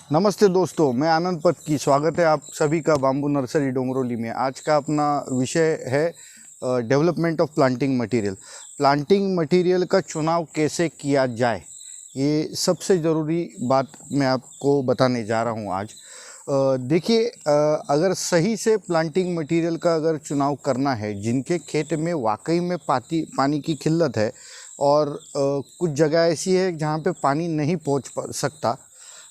नमस्ते दोस्तों, मैं आनंद पत की स्वागत है आप सभी का बाम्बू नर्सरी डोंगरोली में। आज का अपना विषय है development of planting material. Planting material का चुनाव कैसे किया जाए, ये सबसे ज़रूरी बात मैं आपको बताने जा रहा हूँ आज। देखिए, अगर सही से प्लांटिंग मटेरियल का अगर चुनाव करना है, जिनके खेत में वाकई में पानी की किल्लत है और कुछ जगह ऐसी है जहाँ पे पानी नहीं पहुँच सकता,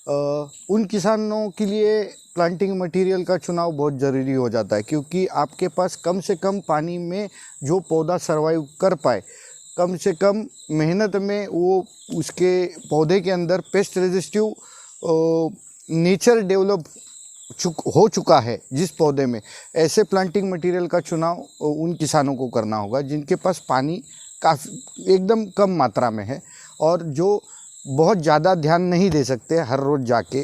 उन किसानों के लिए प्लांटिंग मटेरियल का चुनाव बहुत ज़रूरी हो जाता है, क्योंकि आपके पास कम से कम पानी में जो पौधा सर्वाइव कर पाए, कम से कम मेहनत में वो उसके पौधे के अंदर पेस्ट रेजिस्टिव नेचर डेवलप हो चुका है जिस पौधे में, ऐसे प्लांटिंग मटेरियल का चुनाव उन किसानों को करना होगा जिनके पास पानी काफ़ी एकदम कम मात्रा में है और जो बहुत ज़्यादा ध्यान नहीं दे सकते हर रोज़ जाके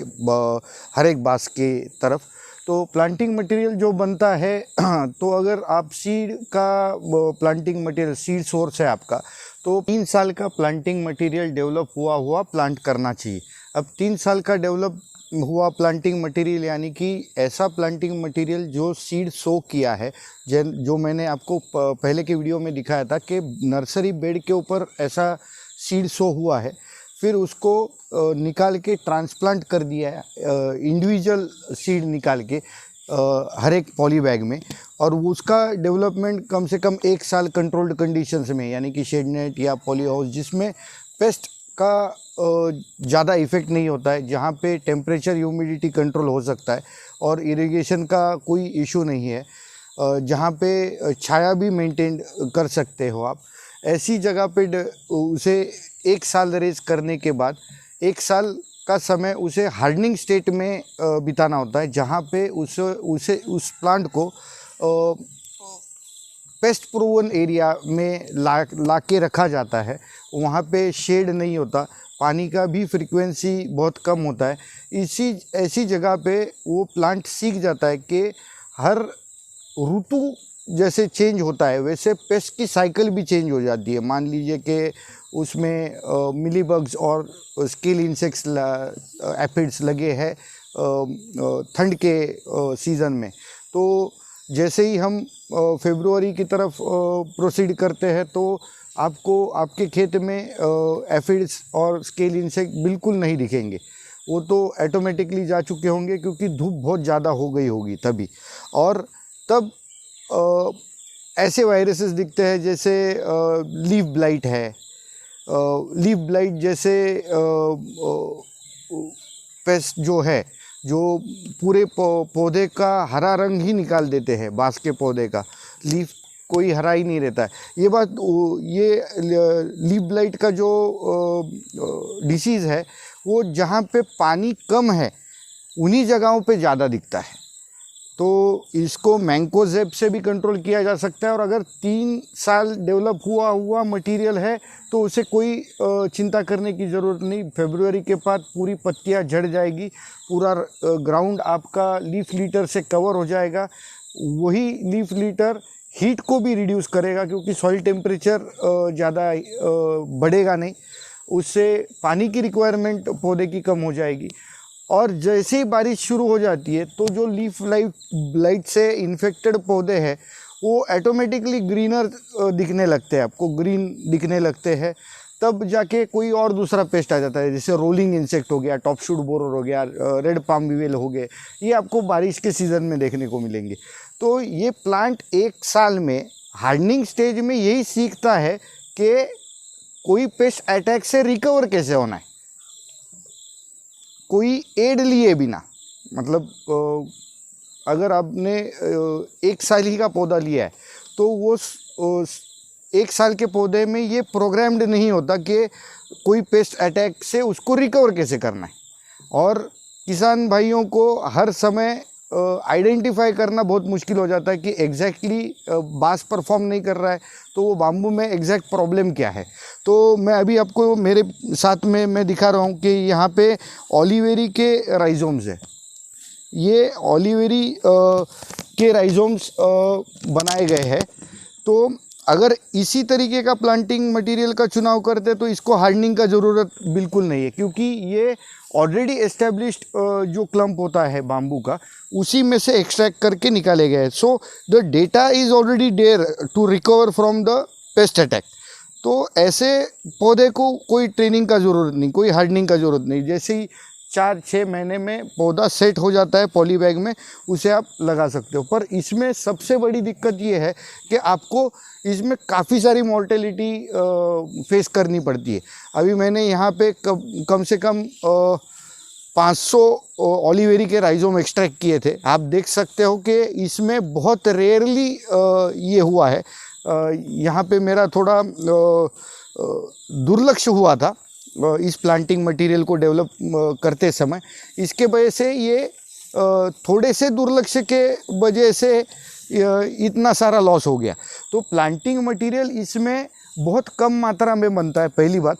हर एक बास के तरफ। तो प्लांटिंग मटेरियल जो बनता है तो अगर आप सीड का प्लांटिंग मटेरियल सीड सोर्स है आपका, तो 3 साल का प्लांटिंग मटेरियल डेवलप हुआ प्लांट करना चाहिए। अब 3 साल का डेवलप हुआ प्लांटिंग मटेरियल यानी कि ऐसा प्लांटिंग मटेरियल जो सीड सो किया है, जो मैंने आपको पहले के वीडियो में दिखाया था कि नर्सरी बेड के ऊपर ऐसा सीड सो हुआ है, फिर उसको निकाल के ट्रांसप्लांट कर दिया है इंडिविजुअल सीड निकाल के हर एक पॉली बैग में, और उसका डेवलपमेंट कम से कम 1 साल कंट्रोल्ड कंडीशंस में, यानी कि शेड नेट या पॉली हाउस जिसमें पेस्ट का ज़्यादा इफ़ेक्ट नहीं होता है, जहाँ पे टेम्परेचर ह्यूमिडिटी कंट्रोल हो सकता है और इरिगेशन का कोई इशू नहीं है, जहाँ पे छाया भी मेंटेन कर सकते हो आप, ऐसी जगह पे उसे 1 साल रेज करने के बाद 1 साल का समय उसे हार्डनिंग स्टेट में बिताना होता है, जहाँ पे उसे उस प्लांट को पेस्ट प्रूवन एरिया में ला के रखा जाता है। वहाँ पे शेड नहीं होता, पानी का भी फ्रीक्वेंसी बहुत कम होता है। ऐसी जगह पे वो प्लांट सीख जाता है कि हर ऋतु जैसे चेंज होता है वैसे पेस्ट की साइकिल भी चेंज हो जाती है। मान लीजिए कि उसमें मिलीबग्स और स्केल इंसेक्ट्स एफिड्स लगे हैं ठंड के सीज़न में, तो जैसे ही हम फरवरी की तरफ प्रोसीड करते हैं तो आपको आपके खेत में एफिड्स और स्केल इंसेक्ट बिल्कुल नहीं दिखेंगे, वो तो ऑटोमेटिकली जा चुके होंगे क्योंकि धूप बहुत ज़्यादा हो गई होगी तभी। और तब ऐसे वायरसेस दिखते हैं जैसे लीफ ब्लाइट है, लीफ ब्लाइट जैसे पेस्ट जो है जो पूरे पौधे का हरा रंग ही निकाल देते हैं, बाँस के पौधे का लीफ कोई हरा ही नहीं रहता है। ये लीफ ब्लाइट का जो डिसीज़ है वो जहाँ पे पानी कम है उन्हीं जगहों पे ज़्यादा दिखता है, तो इसको मैंकोजेब से भी कंट्रोल किया जा सकता है। और अगर 3 साल डेवलप हुआ मटेरियल है तो उसे कोई चिंता करने की ज़रूरत नहीं। फरवरी के बाद पूरी पत्तियां झड़ जाएगी, पूरा ग्राउंड आपका लीफ लीटर से कवर हो जाएगा। वही लीफ लीटर हीट को भी रिड्यूस करेगा क्योंकि सॉइल टेम्परेचर ज़्यादा बढ़ेगा नहीं, उससे पानी की रिक्वायरमेंट पौधे की कम हो जाएगी। और जैसे ही बारिश शुरू हो जाती है तो जो लीफ ब्लाइट से इन्फेक्टेड पौधे हैं वो ऑटोमेटिकली ग्रीनर दिखने लगते हैं, आपको ग्रीन दिखने लगते हैं। तब जाके कोई और दूसरा पेस्ट आ जाता है, जैसे रोलिंग इंसेक्ट हो गया, टॉप शूट बोरर हो गया, रेड पाम बीवेल हो गए, ये आपको बारिश के सीज़न में देखने को मिलेंगे। तो ये प्लांट 1 साल में हार्डनिंग स्टेज में यही सीखता है कि कोई पेस्ट अटैक से रिकवर कैसे होना है, कोई एड लिए बिना। मतलब अगर आपने 1 साल ही का पौधा लिया है तो वो 1 साल के पौधे में ये प्रोग्राम्ड नहीं होता कि कोई पेस्ट अटैक से उसको रिकवर कैसे करना है। और किसान भाइयों को हर समय आइडेंटिफाई करना बहुत मुश्किल हो जाता है कि एग्जैक्टली बास परफॉर्म नहीं कर रहा है तो वो बाम्बू में एग्जैक्ट प्रॉब्लम क्या है। तो मैं अभी आपको मेरे साथ में मैं दिखा रहा हूँ कि यहाँ पे ऑलिवेरी के राइजोम्स है। ये ऑलिवेरी के राइजोम्स बनाए गए हैं। तो अगर इसी तरीके का प्लांटिंग मटेरियल का चुनाव करते तो इसको हार्डनिंग का ज़रूरत बिल्कुल नहीं है, क्योंकि ये ऑलरेडी एस्टेब्लिश्ड जो क्लम्प होता है बाम्बू का, उसी में से एक्सट्रैक्ट करके निकाले गए। So the data is already there to recover from the pest attack. तो ऐसे पौधे को कोई ट्रेनिंग का ज़रूरत नहीं, कोई हार्डनिंग का ज़रूरत नहीं। जैसे ही 4-6 महीने में पौधा सेट हो जाता है पॉली बैग में, उसे आप लगा सकते हो। पर इसमें सबसे बड़ी दिक्कत ये है कि आपको इसमें काफ़ी सारी मॉर्टेलिटी फेस करनी पड़ती है। अभी मैंने यहाँ पे कम से कम 500 ओलिवेरी के राइजोम एक्सट्रैक्ट किए थे। आप देख सकते हो कि इसमें बहुत रेयरली ये हुआ है। यहाँ पे मेरा थोड़ा दुर्लक्ष्य हुआ था इस प्लांटिंग मटेरियल को डेवलप करते समय। इसके वजह से ये थोड़े से दुर्लक्ष्य के वजह से इतना सारा लॉस हो गया। तो प्लांटिंग मटेरियल इसमें बहुत कम मात्रा में बनता है, पहली बात।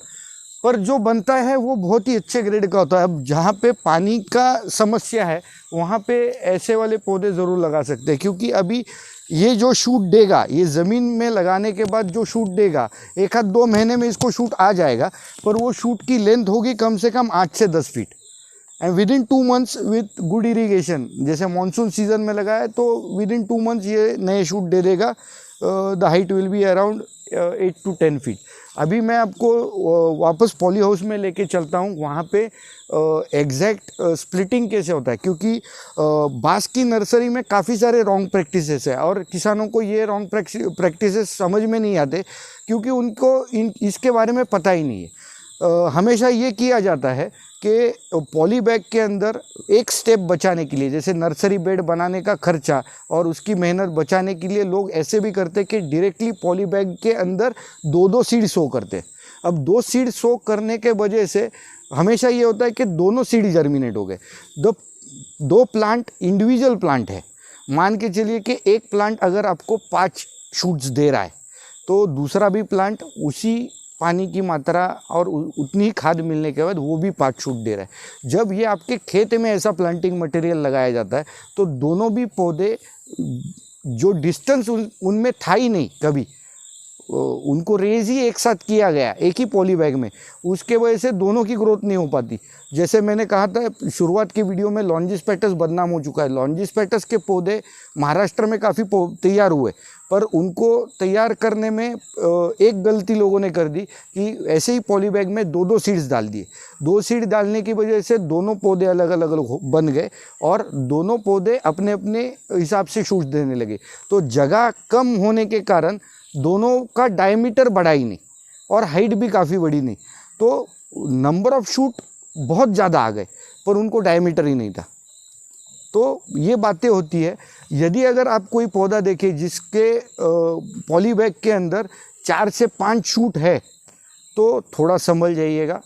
पर जो बनता है वो बहुत ही अच्छे ग्रेड का होता है। अब जहाँ पे पानी का समस्या है वहाँ पे ऐसे वाले पौधे ज़रूर लगा सकते हैं, क्योंकि अभी ये जो शूट देगा, ये ज़मीन में लगाने के बाद जो शूट देगा, 1-2 महीने में इसको शूट आ जाएगा। पर वो शूट की लेंथ होगी कम से कम 8 से 10 feet, and with in 2 months with good irrigation, जैसे मानसून सीजन में लगाए तो विद इन 2 मंथ्स ये नए शूट दे देगा। The height will be around 8 to 10 feet. अभी मैं आपको वापस पॉली हाउस में लेके चलता हूँ, वहाँ पे एग्जैक्ट स्प्लिटिंग कैसे होता है, क्योंकि बांस की नर्सरी में काफ़ी सारे रॉन्ग प्रैक्टिसेस है और किसानों को ये रॉन्ग प्रैक्टिसेस समझ में नहीं आते, क्योंकि उनको इसके बारे में पता ही नहीं है। हमेशा ये किया जाता है कि पॉली बैग के अंदर एक स्टेप बचाने के लिए, जैसे नर्सरी बेड बनाने का खर्चा और उसकी मेहनत बचाने के लिए, लोग ऐसे भी करते कि डायरेक्टली पॉली बैग के अंदर 2-2 सीड सो करते। अब 2 सीड सो करने के वजह से हमेशा ये होता है कि दोनों सीड जर्मिनेट हो गए। 2 प्लांट इंडिविजुअल प्लांट है। मान के चलिए कि एक प्लांट अगर आपको 5 शूट्स दे रहा है, तो दूसरा भी प्लांट उसी पानी की मात्रा और उतनी ही खाद मिलने के बाद वो भी 5 शूट दे रहा है। जब ये आपके खेत में ऐसा प्लांटिंग मटेरियल लगाया जाता है तो दोनों भी पौधे, जो डिस्टेंस उनमें था ही नहीं कभी, उनको रेज ही एक साथ किया गया एक ही पॉली बैग में, उसके वजह से दोनों की ग्रोथ नहीं हो पाती। जैसे मैंने कहा था शुरुआत की वीडियो में, लॉन्जिस्पेटस बदनाम हो चुका है। लॉन्जिस्पेटस के पौधे महाराष्ट्र में काफ़ी तैयार हुए, पर उनको तैयार करने में एक गलती लोगों ने कर दी कि ऐसे ही पॉली बैग में 2-2 सीड्स डाल दिए। 2 सीड डालने की वजह से दोनों पौधे अलग अलग बन गए और दोनों पौधे अपने अपने हिसाब से शूट देने लगे। तो जगह कम होने के कारण दोनों का डायमीटर बढ़ा ही नहीं और हाइट भी काफ़ी बड़ी नहीं, तो नंबर ऑफ शूट बहुत ज़्यादा आ गए पर उनको डायमीटर ही नहीं था। तो ये बातें होती है। यदि अगर आप कोई पौधा देखें जिसके पॉली बैग के अंदर 4 से 5 शूट है, तो थोड़ा संभल जाइएगा।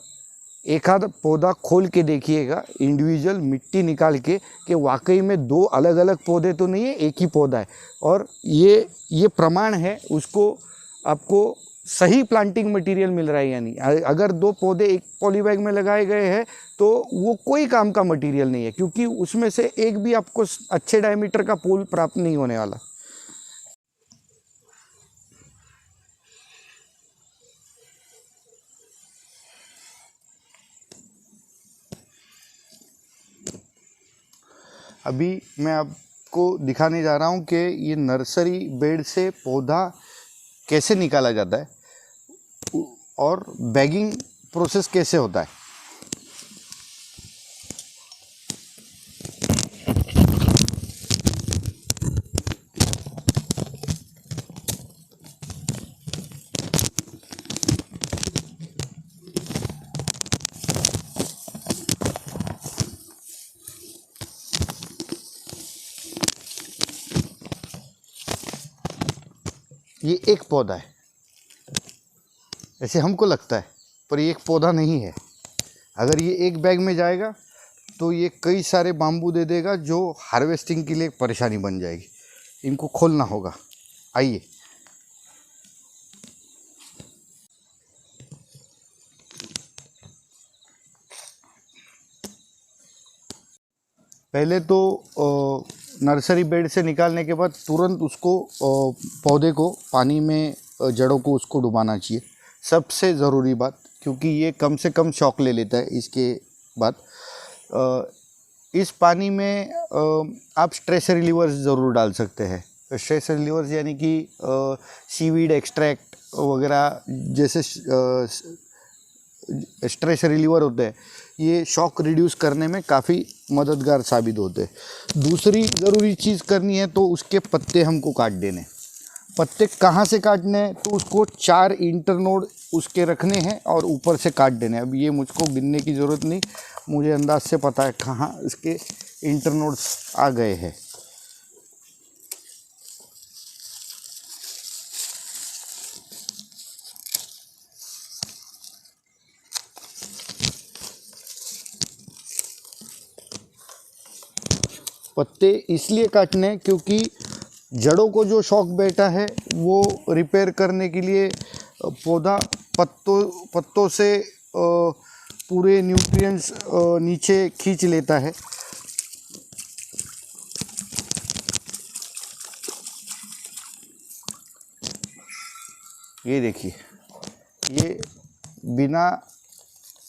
एक आध पौधा खोल के देखिएगा, इंडिविजुअल मिट्टी निकाल के, कि वाकई में 2 अलग अलग पौधे तो नहीं है, एक ही पौधा है। और ये प्रमाण है उसको, आपको सही प्लांटिंग मटेरियल मिल रहा है या नहीं। अगर 2 पौधे एक पॉली बैग में लगाए गए हैं तो वो कोई काम का मटेरियल नहीं है, क्योंकि उसमें से एक भी आपको अच्छे डायमीटर का पोल प्राप्त नहीं होने वाला। अभी मैं आपको दिखाने जा रहा हूँ कि ये नर्सरी बेड से पौधा कैसे निकाला जाता है और बैगिंग प्रोसेस कैसे होता है। ये एक पौधा है, ऐसे हमको लगता है, पर ये एक पौधा नहीं है। अगर ये एक बैग में जाएगा तो ये कई सारे बाम्बू दे देगा, जो हार्वेस्टिंग के लिए परेशानी बन जाएगी। इनको खोलना होगा। आइए, पहले तो नर्सरी बेड से निकालने के बाद तुरंत उसको पौधे को पानी में जड़ों को उसको डुबाना चाहिए, सबसे ज़रूरी बात, क्योंकि ये कम से कम शॉक ले लेता है। इसके बाद इस पानी में आप स्ट्रेस रिलीवर्स ज़रूर डाल सकते हैं। स्ट्रेस रिलीवर्स यानी कि सीवीड एक्सट्रैक्ट वगैरह जैसे स्ट्रेस रिलीवर होते हैं, ये शॉक रिड्यूस करने में काफ़ी मददगार साबित होते हैं। दूसरी ज़रूरी चीज़ करनी है तो उसके पत्ते हमको काट देने। पत्ते कहाँ से काटने हैं, तो उसको 4 इंटरनोड उसके रखने हैं और ऊपर से काट देने। अब ये मुझको गिनने की ज़रूरत नहीं, मुझे अंदाज से पता है कहाँ इसके इंटरनोड्स आ गए हैं। पत्ते इसलिए काटने क्योंकि जड़ों को जो शॉक बैठा है वो रिपेयर करने के लिए पौधा पत्तों से पूरे न्यूट्रिएंट्स नीचे खींच लेता है। ये देखिए, ये बिना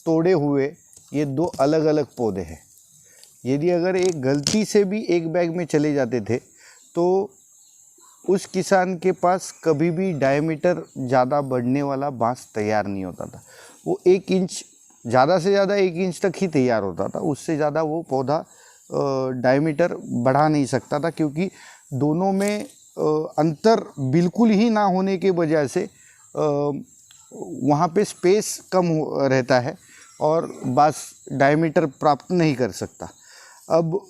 तोड़े हुए ये 2 अलग अलग पौधे हैं। यदि अगर एक गलती से भी एक बैग में चले जाते थे तो उस किसान के पास कभी भी डायमीटर ज़्यादा बढ़ने वाला बांस तैयार नहीं होता था। वो 1 इंच, ज़्यादा से ज़्यादा 1 इंच तक ही तैयार होता था, उससे ज़्यादा वो पौधा डायमीटर बढ़ा नहीं सकता था, क्योंकि दोनों में अंतर बिल्कुल ही ना होने के वजह से वहाँ पे स्पेस कम रहता है और बांस डायमीटर प्राप्त नहीं कर सकता। अब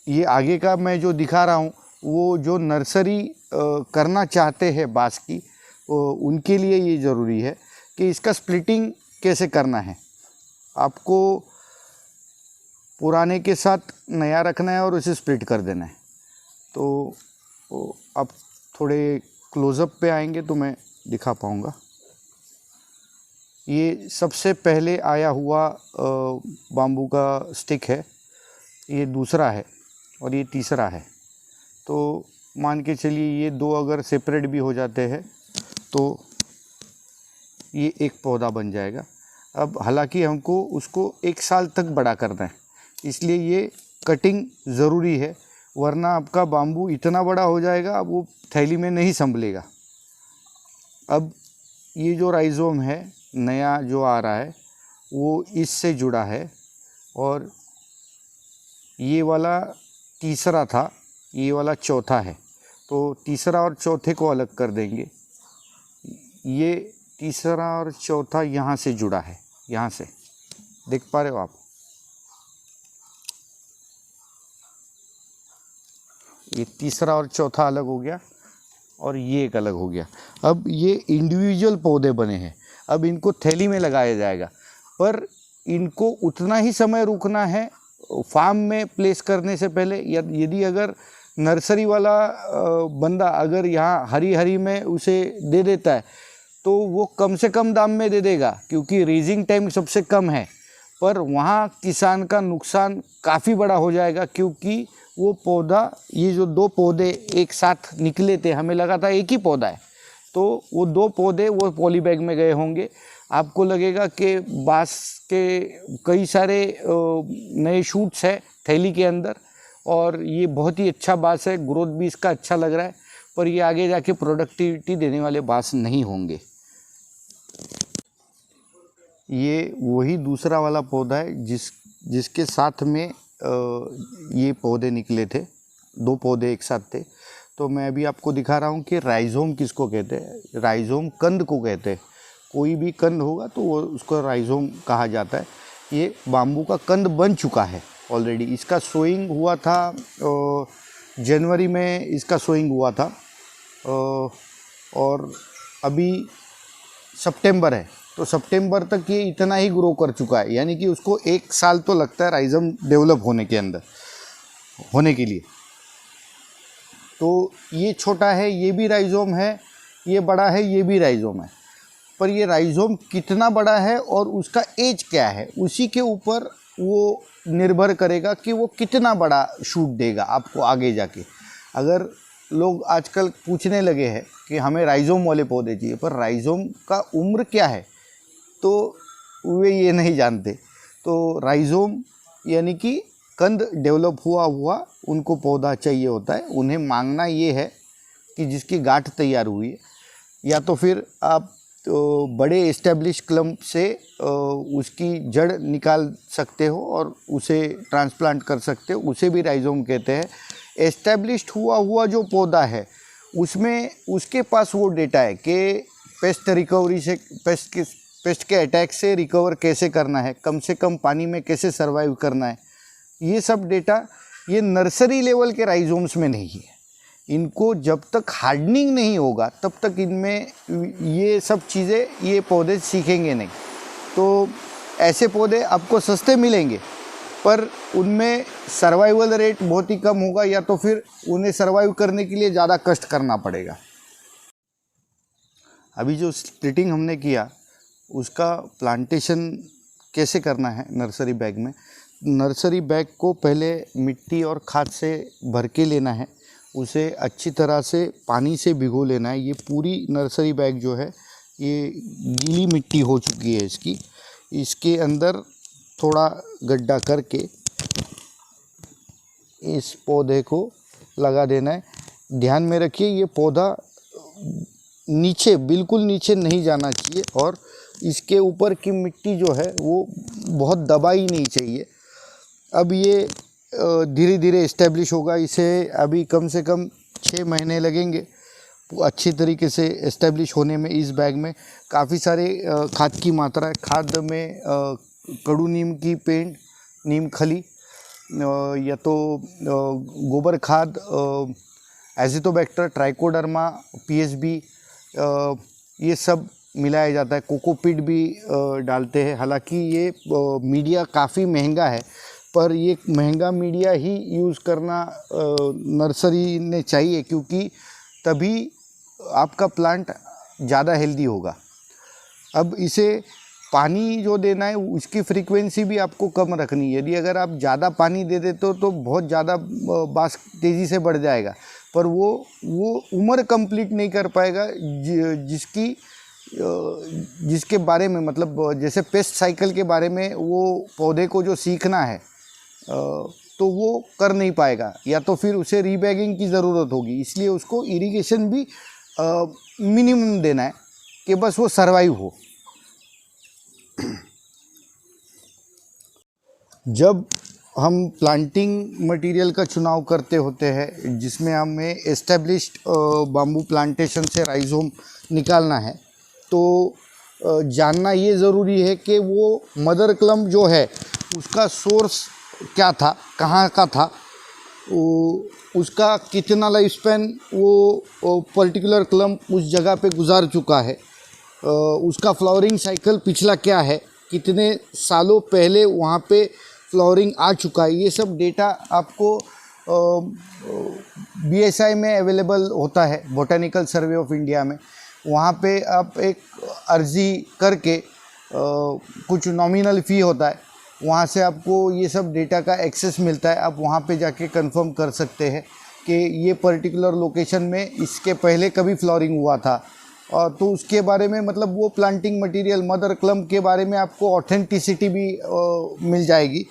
ये आगे का मैं जो दिखा रहा हूँ वो जो नर्सरी करना चाहते हैं बांस की, उनके लिए ये ज़रूरी है कि इसका स्प्लिटिंग कैसे करना है। आपको पुराने के साथ नया रखना है और उसे स्प्लिट कर देना है। तो आप थोड़े क्लोज़अप पे आएंगे तो मैं दिखा पाऊँगा। ये सबसे पहले आया हुआ बाम्बू का स्टिक है, ये दूसरा है और ये तीसरा है। तो मान के चलिए ये 2 अगर सेपरेट भी हो जाते हैं तो ये एक पौधा बन जाएगा। अब हालांकि हमको उसको 1 साल तक बड़ा करना है, इसलिए ये कटिंग ज़रूरी है, वरना आपका बाम्बू इतना बड़ा हो जाएगा अब वो थैली में नहीं संभलेगा। अब ये जो राइज़ोम है नया जो आ रहा है वो इससे जुड़ा है, और ये वाला तीसरा था, ये वाला चौथा है। तो तीसरा और चौथे को अलग कर देंगे। ये तीसरा और चौथा यहाँ से जुड़ा है, यहाँ से देख पा रहे हो आप। ये तीसरा और चौथा अलग हो गया और ये एक अलग हो गया। अब ये इंडिविजुअल पौधे बने हैं। अब इनको थैली में लगाया जाएगा, पर इनको उतना ही समय रुकना है फार्म में प्लेस करने से पहले। यदि अगर नर्सरी वाला बंदा अगर यहाँ हरी हरी में उसे दे देता है तो वो कम से कम दाम में दे देगा, क्योंकि रेजिंग टाइम सबसे कम है, पर वहाँ किसान का नुकसान काफ़ी बड़ा हो जाएगा, क्योंकि वो पौधा, ये जो 2 पौधे एक साथ निकले थे, हमें लगा था एक ही पौधा है, तो वो 2 पौधे वो पॉली बैग में गए होंगे। आपको लगेगा कि बांस के कई सारे नए शूट्स हैं थैली के अंदर, और ये बहुत ही अच्छा बांस है, ग्रोथ भी इसका अच्छा लग रहा है, पर ये आगे जाके प्रोडक्टिविटी देने वाले बांस नहीं होंगे। ये वही दूसरा वाला पौधा है जिसके साथ में ये पौधे निकले थे, 2 पौधे एक साथ थे। तो मैं अभी आपको दिखा रहा हूँ कि राइज़ोम किसको कहते हैं। राइज़ोम कंद को कहते हैं। कोई भी कंद होगा तो वो उसको राइज़ोम कहा जाता है। ये बाम्बू का कंद बन चुका है ऑलरेडी। इसका सोइंग हुआ था जनवरी में, इसका सोइंग हुआ था, और अभी सितंबर है, तो सितंबर तक ये इतना ही ग्रो कर चुका है, यानी कि उसको 1 साल तो लगता है राइज़ोम डेवलप होने के लिए। तो ये छोटा है, ये भी राइज़ोम है, ये बड़ा है, ये भी राइज़ोम है, पर ये राइज़ोम कितना बड़ा है और उसका एज क्या है, उसी के ऊपर वो निर्भर करेगा कि वो कितना बड़ा शूट देगा आपको आगे जाके। अगर लोग आजकल पूछने लगे हैं कि हमें राइजोम वाले पौधे चाहिए, पर राइजोम का उम्र क्या है तो वे ये नहीं जानते। तो राइजोम यानी कि कंद डेवलप हुआ हुआ उनको पौधा चाहिए होता है। उन्हें मांगना ये है कि जिसकी गांठ तैयार हुई है, या तो फिर आप तो बड़े एस्टेब्लिश क्लम्प से उसकी जड़ निकाल सकते हो और उसे ट्रांसप्लांट कर सकते हो, उसे भी राइजोम कहते हैं। एस्टेब्लिश्ड हुआ हुआ जो पौधा है उसमें उसके पास वो डेटा है कि पेस्ट रिकवरी से पेस्ट के अटैक से रिकवर कैसे करना है, कम से कम पानी में कैसे सर्वाइव करना है। ये सब डेटा ये नर्सरी लेवल के राइजोम्स में नहीं है। इनको जब तक हार्डनिंग नहीं होगा तब तक इनमें ये सब चीज़ें ये पौधे सीखेंगे नहीं। तो ऐसे पौधे आपको सस्ते मिलेंगे पर उनमें सर्वाइवल रेट बहुत ही कम होगा, या तो फिर उन्हें सर्वाइव करने के लिए ज़्यादा कष्ट करना पड़ेगा। अभी जो स्प्लिटिंग हमने किया उसका प्लांटेशन कैसे करना है नर्सरी बैग में। नर्सरी बैग को पहले मिट्टी और खाद से भर के लेना है, उसे अच्छी तरह से पानी से भिगो लेना है। ये पूरी नर्सरी बैग जो है ये गीली मिट्टी हो चुकी है इसकी। इसके अंदर थोड़ा गड्ढा करके इस पौधे को लगा देना है। ध्यान में रखिए ये पौधा नीचे बिल्कुल नीचे नहीं जाना चाहिए और इसके ऊपर की मिट्टी जो है वो बहुत दबाई नहीं चाहिए। अब ये धीरे धीरे इस्टेब्लिश होगा। इसे अभी कम से कम 6 महीने लगेंगे अच्छी तरीके से इस्टेब्लिश होने में। इस बैग में काफ़ी सारे खाद की मात्रा है। खाद में कड़ू नीम की पेंट, नीम खली, या तो गोबर खाद, एजिटोबैक्टर, ट्राइकोडर्मा, पीएसबी, ये सब मिलाया जाता है। कोकोपीट भी डालते हैं। हालांकि ये मीडिया काफ़ी महंगा है, पर ये महंगा मीडिया ही यूज़ करना नर्सरी ने चाहिए, क्योंकि तभी आपका प्लांट ज़्यादा हेल्दी होगा। अब इसे पानी जो देना है उसकी फ्रीक्वेंसी भी आपको कम रखनी है। यदि अगर आप ज़्यादा पानी दे देते हो तो बहुत ज़्यादा बाँस तेज़ी से बढ़ जाएगा, पर वो उम्र कंप्लीट नहीं कर पाएगा जिसके बारे में, मतलब जैसे पेस्ट साइकिल के बारे में वो पौधे को जो सीखना है तो वो कर नहीं पाएगा, या तो फिर उसे रीबैगिंग की ज़रूरत होगी। इसलिए उसको इरिगेशन भी मिनिमम देना है कि बस वो सर्वाइव हो। जब हम प्लांटिंग मटेरियल का चुनाव करते होते हैं जिसमें हमें एस्टेब्लिश्ड बाम्बू प्लांटेशन से राइजोम निकालना है, तो जानना ये ज़रूरी है कि वो मदर क्लम्प जो है उसका सोर्स क्या था, कहाँ का था, उसका कितना लाइफ स्पैन वो पर्टिकुलर क्लम्प उस जगह पे गुजार चुका है, उसका फ्लावरिंग साइकिल पिछला क्या है, कितने सालों पहले वहाँ पे फ्लावरिंग आ चुका है। ये सब डेटा आपको BSI में अवेलेबल होता है, बोटेनिकल सर्वे ऑफ इंडिया में। वहाँ पे आप एक अर्जी करके कुछ नॉमिनल फ़ी होता है, वहाँ से आपको ये सब डेटा का एक्सेस मिलता है। आप वहाँ पे जाके कंफर्म कर सकते हैं कि ये पर्टिकुलर लोकेशन में इसके पहले कभी फ्लावरिंग हुआ था, और तो उसके बारे में, मतलब वो प्लांटिंग मटेरियल मदर क्लम्प के बारे में आपको ऑथेंटिसिटी भी मिल जाएगी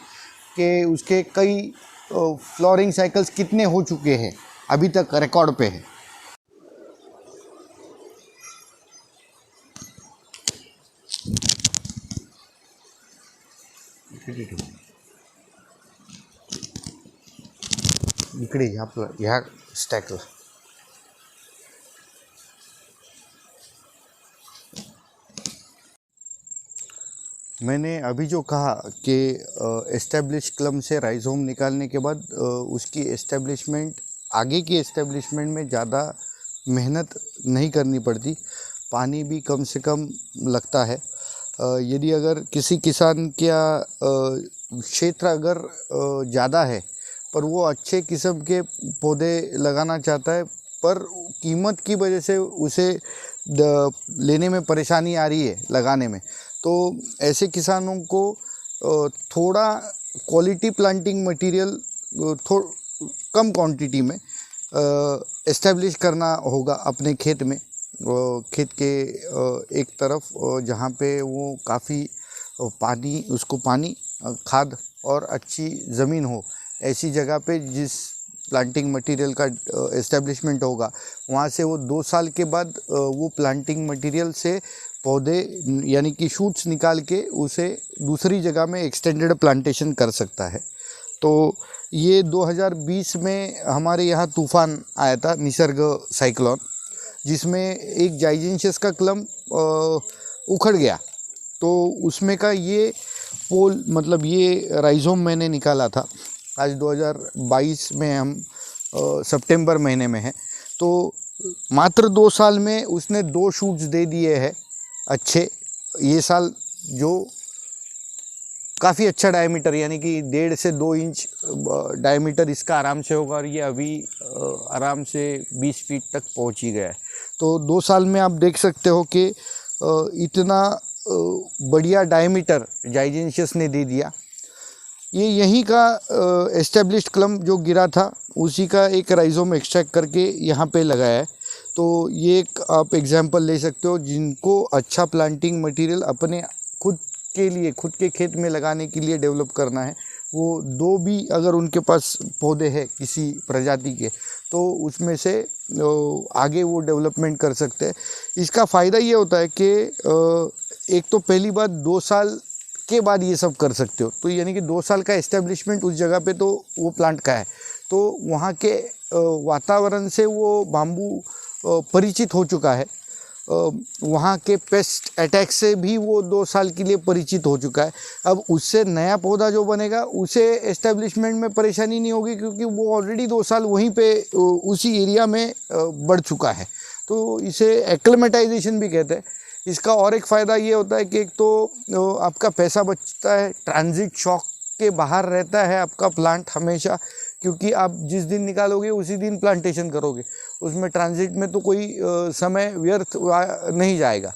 कि उसके कई फ्लावरिंग साइकिल्स कितने हो चुके हैं, अभी तक रिकॉर्ड पे है। इकडे ह्या स्टॅकला मैंने अभी जो कहा कि एस्टेब्लिश क्लम्प से राइजोम निकालने के बाद उसकी एस्टेब्लिशमेंट, आगे की एस्टेब्लिशमेंट में ज़्यादा मेहनत नहीं करनी पड़ती, पानी भी कम से कम लगता है। यदि अगर किसी किसान का क्षेत्र अगर ज़्यादा है पर वो अच्छे किस्म के पौधे लगाना चाहता है, पर कीमत की वजह से उसे लेने में परेशानी आ रही है लगाने में, तो ऐसे किसानों को थोड़ा क्वालिटी प्लांटिंग मटेरियल कम क्वांटिटी में एस्टेब्लिश करना होगा अपने खेत में, खेत के एक तरफ जहाँ पे वो काफ़ी पानी, उसको पानी, खाद और अच्छी ज़मीन हो, ऐसी जगह पे जिस प्लांटिंग मटेरियल का एस्टेब्लिशमेंट होगा, वहाँ से वो 2 साल के बाद वो प्लांटिंग मटेरियल से पौधे यानी कि शूट्स निकाल के उसे दूसरी जगह में एक्सटेंडेड प्लांटेशन कर सकता है। तो ये 2020 में हमारे यहाँ तूफ़ान आया था, निसर्ग साइक्लोन, जिसमें एक जाइजेंशियस का क्लम उखड़ गया। तो उसमें का ये पोल, मतलब ये राइजोम मैंने निकाला था। आज 2022 में हम सितंबर महीने में हैं, तो मात्र 2 साल में उसने 2 शूट्स दे दिए हैं अच्छे। ये साल जो काफ़ी अच्छा डायमीटर, यानी कि 1.5 से 2 इंच डायमीटर इसका आराम से होगा, और ये अभी आराम से 20 फीट तक पहुंच ही गया है। तो 2 साल में आप देख सकते हो कि इतना बढ़िया डायमीटर जाइजेंशियस ने दे दिया। ये यहीं का एस्टेब्लिश्ड क्लम जो गिरा था, उसी का एक राइजोम एक्सट्रैक्ट करके यहाँ पे लगाया है। तो ये एक आप एग्जांपल ले सकते हो, जिनको अच्छा प्लांटिंग मटेरियल अपने खुद के लिए, खुद के खेत में लगाने के लिए डेवलप करना है, वो 2 भी अगर उनके पास पौधे हैं किसी प्रजाति के, तो उसमें से आगे वो डेवलपमेंट कर सकते हैं। इसका फ़ायदा ये होता है कि एक तो पहली बात 2 साल के बाद ये सब कर सकते हो, तो यानी कि 2 साल का एस्टेब्लिशमेंट उस जगह पे तो वो प्लांट का है, तो वहाँ के वातावरण से वो बाम्बू परिचित हो चुका है, वहाँ के पेस्ट अटैक से भी वो 2 साल के लिए परिचित हो चुका है। अब उससे नया पौधा जो बनेगा उसे एस्टेब्लिशमेंट में परेशानी नहीं होगी, क्योंकि वो ऑलरेडी 2 साल वहीं पे उसी एरिया में बढ़ चुका है। तो इसे एक्लेमेटाइजेशन भी कहते हैं। इसका और एक फ़ायदा ये होता है कि एक तो आपका पैसा बचता है, ट्रांजिट शॉक के बाहर रहता है आपका प्लांट हमेशा, क्योंकि आप जिस दिन निकालोगे उसी दिन प्लांटेशन करोगे, उसमें ट्रांजिट में तो कोई समय व्यर्थ नहीं जाएगा।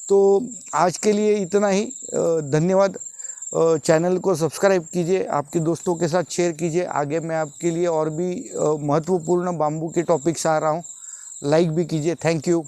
तो आज के लिए इतना ही। धन्यवाद। चैनल को सब्सक्राइब कीजिए, आपके दोस्तों के साथ शेयर कीजिए। आगे मैं आपके लिए और भी महत्वपूर्ण बाम्बू के टॉपिक्स आ रहा हूँ, लाइक भी कीजिए। Thank you.